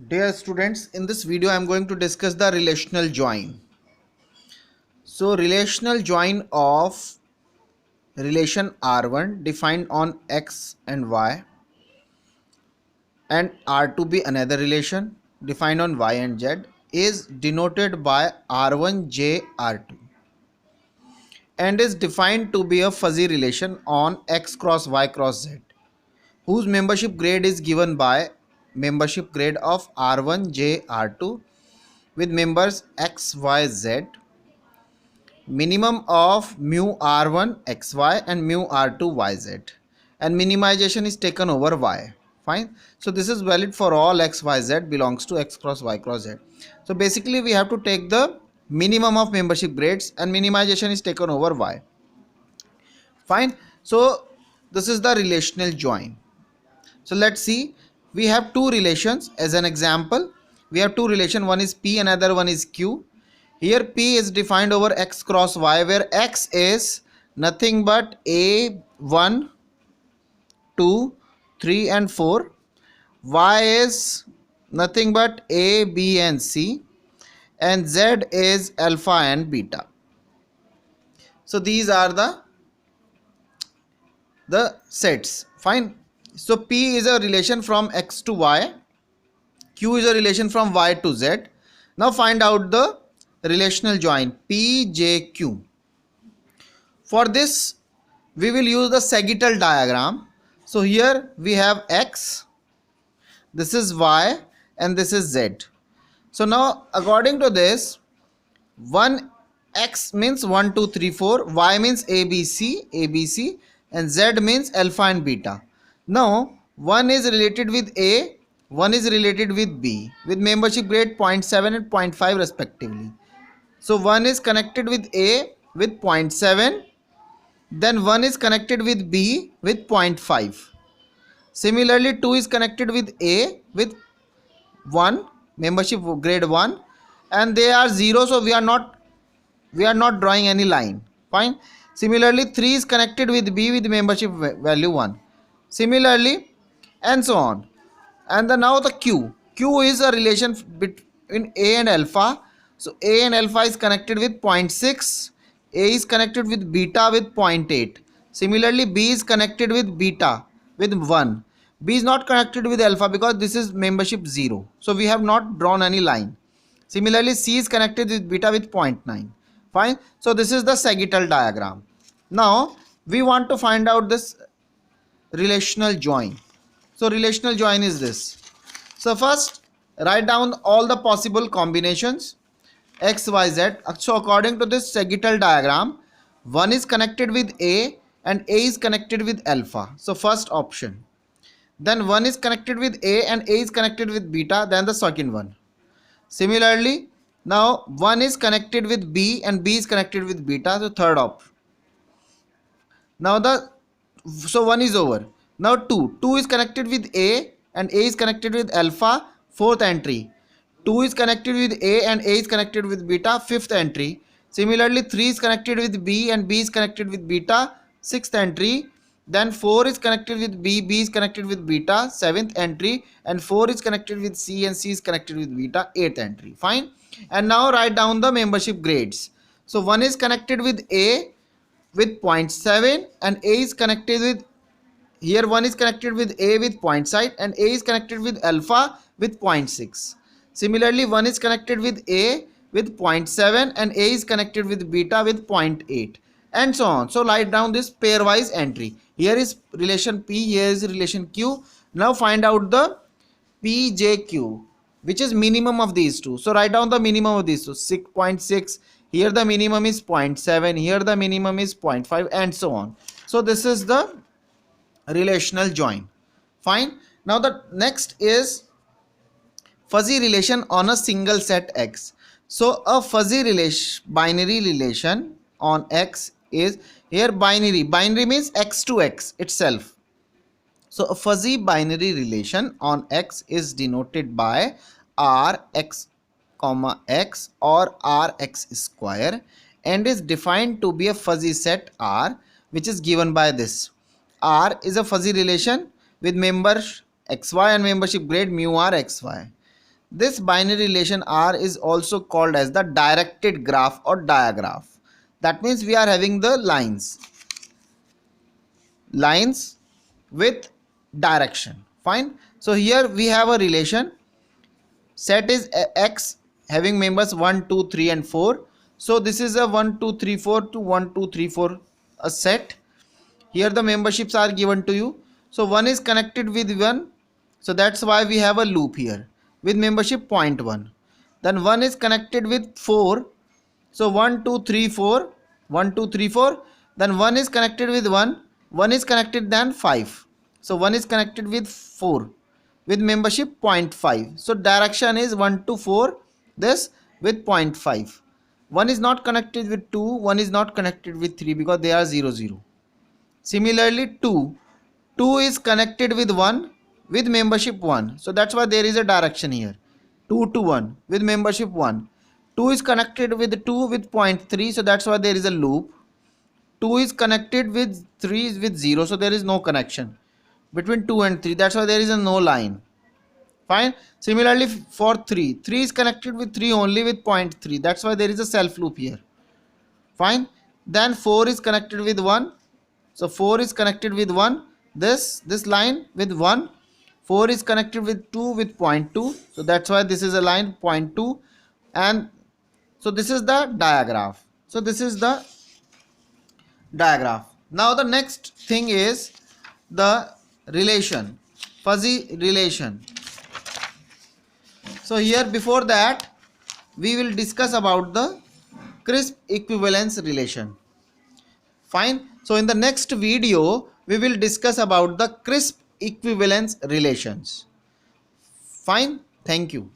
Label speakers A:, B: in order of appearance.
A: Dear students, in this video I am going to discuss the relational join. So relational join of relation R1 defined on X and Y and R2 be another relation defined on Y and Z is denoted by R1J R2 and is defined to be a fuzzy relation on X cross Y cross Z whose membership grade is given by membership grade of R1J R2 with members X, Y, Z, minimum of mu r1 xy and mu r2 yz, and minimization is taken over y. Fine. So this is valid for all x y z belongs to x cross y cross z. So basically we have to take the minimum of membership grades and minimization is taken over y. Fine. So this is the relational join. So let's see, we have two relations as an example. We have two relations, one is P, another one is Q. Here P is defined over X cross Y, where X is nothing but A, 1, 2, 3 and 4. Y is nothing but A, B and C, and Z is alpha and beta. So these are the sets. Fine. So P is a relation from X to Y, Q is a relation from Y to Z. Now find out the relational join PJQ. For this we will use the sagittal diagram. So here we have X, this is Y and this is Z. So now according to this, 1 X means 1 2 3 4, Y means ABC and Z means alpha and beta. Now one is related with A, one is related with B with membership grade 0.7 and 0.5 respectively. So one is connected with A with 0.7, then one is connected with B with 0.5. Similarly 2 is connected with A with 1 membership grade 1 and they are 0, so we are not drawing any line. Fine. Similarly 3 is connected with B with membership value 1. Similarly and so on. And now the Q is a relation between A and alpha. So A and alpha is connected with 0.6, A is connected with beta with 0.8. Similarly B is connected with beta with 1. B is not connected with alpha because this is membership 0, so we have not drawn any line. Similarly C is connected with beta with 0.9. Fine. So this is the sagittal diagram. Now we want to find out this relational join. So relational join is this. So first write down all the possible combinations x, y, z. So according to this sagittal diagram, one is connected with A and A is connected with alpha. So first option. Then one is connected with A and A is connected with beta, then the second one. Similarly, now one is connected with B and B is connected with beta, so third option. Now so 1 is over. Now 2 is connected with A and A is connected with alpha, fourth entry. 2 is connected with A and A is connected with beta, fifth entry. Similarly 3 is connected with B and B is connected with beta, sixth entry. Then 4 is connected with B, B is connected with beta, seventh entry, and 4 is connected with C and C is connected with beta, eighth entry. Fine. And now write down the membership grades. So 1 is connected with A with 0.7 and A is connected with, here 1 is connected with A with 0.6 and A is connected with alpha with 0.6. Similarly 1 is connected with A with 0.7 and A is connected with beta with 0.8 and so on. So write down this pairwise entry. Here is relation P, here is relation Q. Now find out the PJQ, which is minimum of these two. So write down the minimum of these two. 6.6, here the minimum is 0.7, here the minimum is 0.5 and so on. So this is the relational join. Fine. Now the next is fuzzy relation on a single set X. So a fuzzy relation, binary relation on X is, here binary means X to X itself. So a fuzzy binary relation on X is denoted by Rx comma X or Rx square and is defined to be a fuzzy set R, which is given by this. R is a fuzzy relation with members xy and membership grade mu r xy. This binary relation R is also called as the directed graph or diagraph. That means we are having the lines with direction. Fine. So here we have a relation. Set is X having members 1, 2, 3 and 4. So this is a 1, 2, 3, 4 to 1, 2, 3, 4 a set. Here the memberships are given to you. So 1 is connected with 1. So that's why we have a loop here with membership 0.1. Then 1 is connected with 4. So 1, 2, 3, 4. 1, 2, 3, 4. Then 1 is connected with 1. 1 is connected then 5. So 1 is connected with 4 with membership 0.5. So direction is 1 to 4, this with 0.5. 1 is not connected with 2, 1 is not connected with 3 because they are 0, 0. Similarly 2 is connected with 1 with membership 1. So that's why there is a direction here. 2 to 1 with membership 1. 2 is connected with 2 with 0.3. So that's why there is a loop. 2 is connected with 3 with 0. So there is no connection between 2 and 3. That's why there is a no line. Fine. Similarly for 3 is connected with 3 only with 0.3. That's why there is a self loop here. Fine. Then 4 is connected with 1. So 4 is connected with 1. This line with 1. 4 is connected with 2 with 0.2. So that's why this is a line 0.2. And so this is the diagraph. So this is the diagraph. Now the next thing is the relation, fuzzy relation. So here before that we will discuss about the crisp equivalence relation. Fine. So in the next video we will discuss about the crisp equivalence relations. Fine. Thank you.